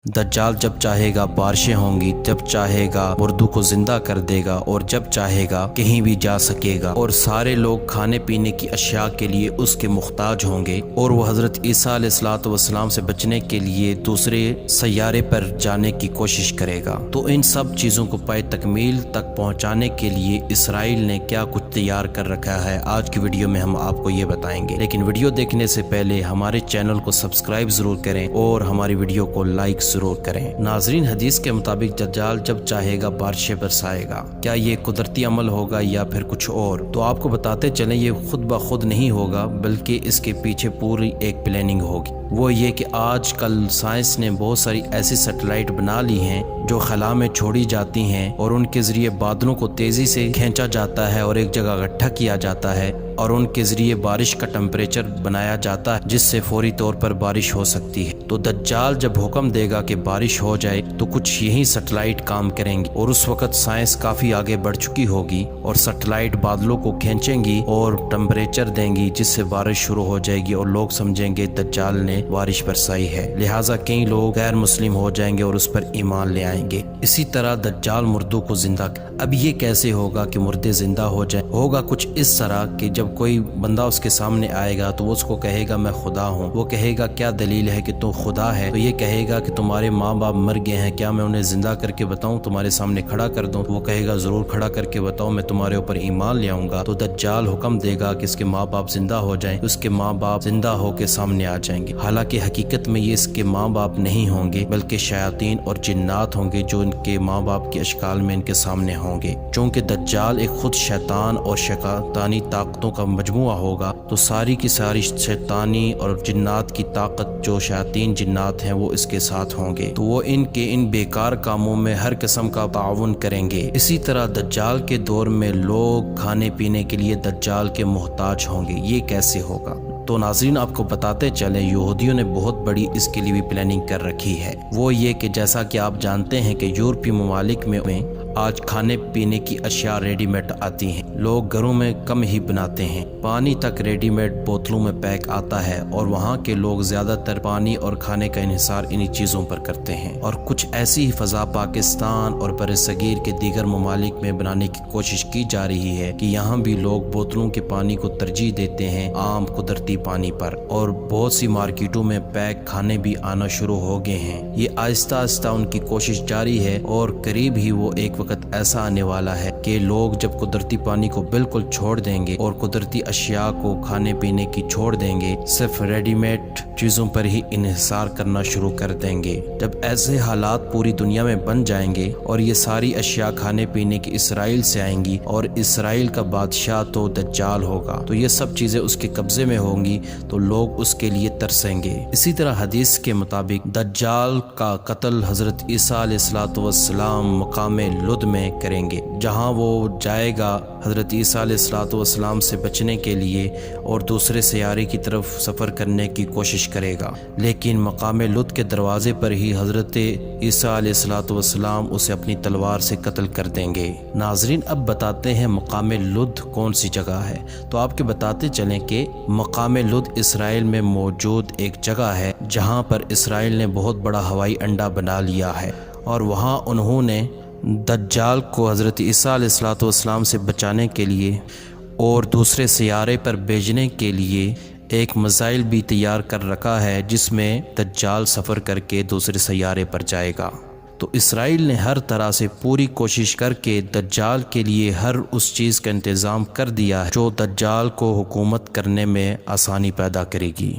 दज्जाल जब चाहेगा बारिशें होंगी, जब चाहेगा मुर्दों को जिंदा कर देगा और जब चाहेगा कहीं भी जा सकेगा और सारे लोग खाने पीने की अशिया के लिए उसके मुख्ताज होंगे और वो हज़रत ईसा अलैहिस्सलाम से बचने के लिए दूसरे सैयारे पर जाने की कोशिश करेगा। तो इन सब चीज़ों को पाए तकमील तक पहुँचाने के लिए इसराइल ने क्या कुछ तैयार कर रखा है, आज की वीडियो में हम आपको ये बताएंगे। लेकिन वीडियो देखने से पहले हमारे चैनल को सब्सक्राइब ज़रूर करें और हमारी वीडियो को लाइक जरूर करें। नाजरीन, हदीस के मुताबिक दज्जाल जब चाहेगा बारिशें बरसाएगा। क्या ये कुदरती अमल होगा या फिर कुछ और? तो आपको बताते चलें, ये खुद ब खुद नहीं होगा बल्कि इसके पीछे पूरी एक प्लानिंग होगी। वो ये कि आजकल साइंस ने बहुत सारी ऐसी सैटेलाइट बना ली हैं जो खला में छोड़ी जाती हैं और उनके ज़रिए बादलों को तेज़ी से खींचा जाता है और एक जगह इकट्ठा किया जाता है और उनके ज़रिए बारिश का टेम्परेचर बनाया जाता है जिससे फौरी तौर पर बारिश हो सकती है। तो दज्जाल जब हुक्म देगा कि बारिश हो जाए तो कुछ यही सैटेलाइट काम करेंगी और उस वक़्त साइंस काफ़ी आगे बढ़ चुकी होगी और सैटेलाइट बादलों को खींचेंगी और टेम्परेचर देंगी जिससे बारिश शुरू हो जाएगी और लोग समझेंगे दज्जाल ने बारिश बरसाई है। लिहाजा कई लोग गैर मुस्लिम हो जाएंगे और उस पर ईमान ले आएंगे। इसी तरह दज्जाल मुर्दों को जिंदा। अब ये कैसे होगा कि मुर्दे जिंदा हो जाए? होगा कुछ इस तरह कि जब कोई बंदा उसके सामने आएगा तो वो उसको कहेगा मैं खुदा हूँ। वो कहेगा क्या दलील है कि तू खुदा है? तो ये कहेगा कि तुम्हारे माँ बाप मर गए हैं, क्या मैं उन्हें जिंदा करके बताऊँ, तुम्हारे सामने खड़ा कर दूँ? वो कहेगा जरूर खड़ा करके बताओ, मैं तुम्हारे ऊपर ईमान ले आऊंगा। तो दज्जाल हुक्म देगा कि इसके माँ बाप जिंदा हो जाएं। उसके माँ बाप जिंदा होकर सामने आ जाएंगे। हालांकि हकीकत में ये इसके माँ बाप नहीं होंगे बल्कि शयातीन और जिन्नात होंगे जो इनके माँ बाप के अशकाल में इनके सामने होंगे। चूँकि दज्जाल एक खुद शैतान और शैतानी ताकतों का मजमुआ होगा तो सारी की सारी शैतानी और जिन्नात की ताकत जो शयातीन जिन्नात हैं वो इसके साथ होंगे। तो वो इनके इन बेकार कामों में हर किस्म का ताउन करेंगे। इसी तरह दज्जाल के दौर में लोग खाने पीने के लिए दज्जाल के मोहताज होंगे। ये कैसे होगा? तो नाज़रीन, आपको बताते चले, यहूदियों ने बहुत बड़ी इसके लिए भी प्लानिंग कर रखी है। वो ये कि जैसा कि आप जानते हैं कि यूरोपीय ममालिक में आज खाने पीने की अशिया रेडीमेड आती हैं। लोग घरों में कम ही बनाते हैं। पानी तक रेडीमेड बोतलों में पैक आता है और वहाँ के लोग ज़्यादातर पानी और खाने का इन्हिसार इन्हीं चीज़ों पर करते हैं। और कुछ ऐसी ही फ़ज़ा पाकिस्तान और बरसगीर के दीगर ममालिक में बनाने की कोशिश की जा रही है कि यहाँ भी लोग बोतलों के पानी को तरजीह देते हैं आम कुदरती पानी पर। और बहुत सी मार्केटों में पैक खाने भी आना शुरू हो गए हैं। ये आहिस्ता आहिस्ता उनकी कोशिश जारी है और करीब ही वो एक वक्त ऐसा आने वाला है कि लोग जब कुदरती पानी को बिल्कुल छोड़ देंगे और कुदरती अशिया को खाने पीने की छोड़ देंगे, सिर्फ रेडीमेड चीज़ों पर ही इन्हिसार करना शुरू कर देंगे। जब ऐसे हालात पूरी दुनिया में बन जाएंगे और ये सारी अशिया खाने पीने की इसराइल से आएंगी और इसराइल का बादशाह तो दज्जाल होगा, तो ये सब चीज़ें उसके कब्जे में होंगी तो लोग उसके लिए तरसेंगे। इसी तरह हदीस के मुताबिक दज्जाल का कत्ल हज़रत ईसा अलैहिस्सलाम मकाम लुद में करेंगे, जहां वो जाएगा हज़रत ईसा अलैहिस्सलाम से बचने के लिए और दूसरे सैयारे की तरफ सफ़र करने की कोशिश करेगा। लेकिन मकाम लुद के दरवाजे पर ही हज़रत ईसा अलैहिस्सलाम उसे अपनी तलवार से कत्ल कर देंगे। नाजरीन, अब बताते हैं मकाम लुद कौन सी जगह है। तो आपके बताते चलें कि मकाम लुद इसराइल में मौजूद एक जगह है जहां पर इसराइल ने बहुत बड़ा हवाई अड्डा बना लिया है और वहां उन्होंने दज्जाल को हज़रत ईसा अलैहिस्सलाम से बचाने के लिए और दूसरे सैयारे पर भेजने के लिए एक मिसाइल भी तैयार कर रखा है जिसमें दज्जाल सफ़र करके दूसरे सैयारे पर जाएगा। तो इसराइल ने हर तरह से पूरी कोशिश करके दज्जाल के लिए हर उस चीज़ का इंतज़ाम कर दिया है जो दज्जाल को हुकूमत करने में आसानी पैदा करेगी।